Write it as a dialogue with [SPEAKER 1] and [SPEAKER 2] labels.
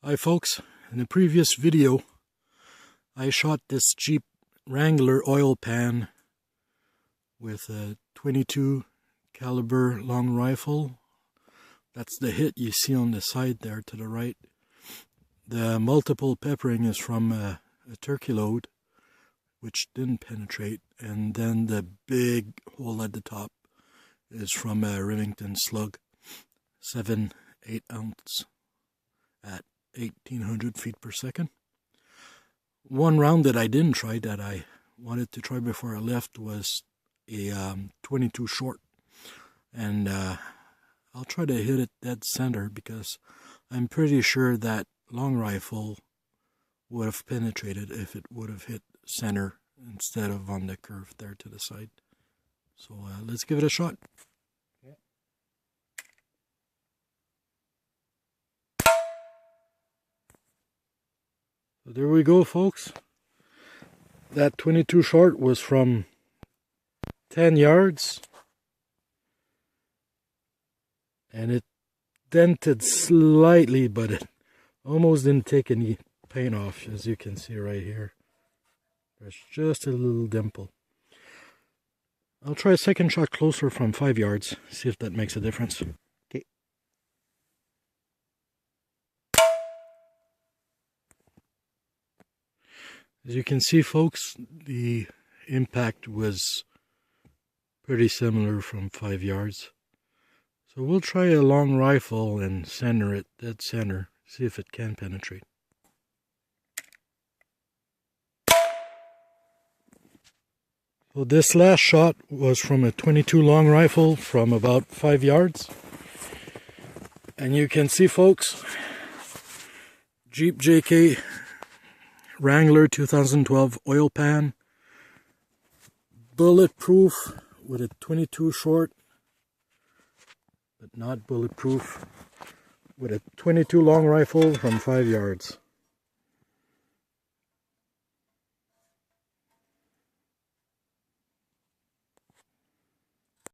[SPEAKER 1] Hi folks, in the previous video I shot this Jeep Wrangler oil pan with a .22 caliber long rifle. That's the hit you see on the side there to the right. The multiple peppering is from a turkey load, which didn't penetrate, and then the big hole at the top is from a Remington slug, 7-8 ounce at 1800 feet per second. One round that I didn't try that I wanted to try before I left was a 22 short, and I'll try to hit it dead center because I'm pretty sure that long rifle would have penetrated if it would have hit center instead of on the curve there to the side. So let's give it a shot. So there we go, folks. That 22 short was from 10 yards, and it dented slightly, but it almost didn't take any paint off, as you can see right here. There's just a little dimple. I'll try a second shot closer from 5 yards, see if that makes a difference. Okay. As you can see, folks, the impact was pretty similar from 5 yards. So we'll try a long rifle and center it dead center, see if it can penetrate. So this last shot was from a .22 long rifle from about 5 yards. And you can see, folks, Jeep JK Wrangler 2012 oil pan, bulletproof with a 22 short, but not bulletproof with a .22 long rifle from 5 yards.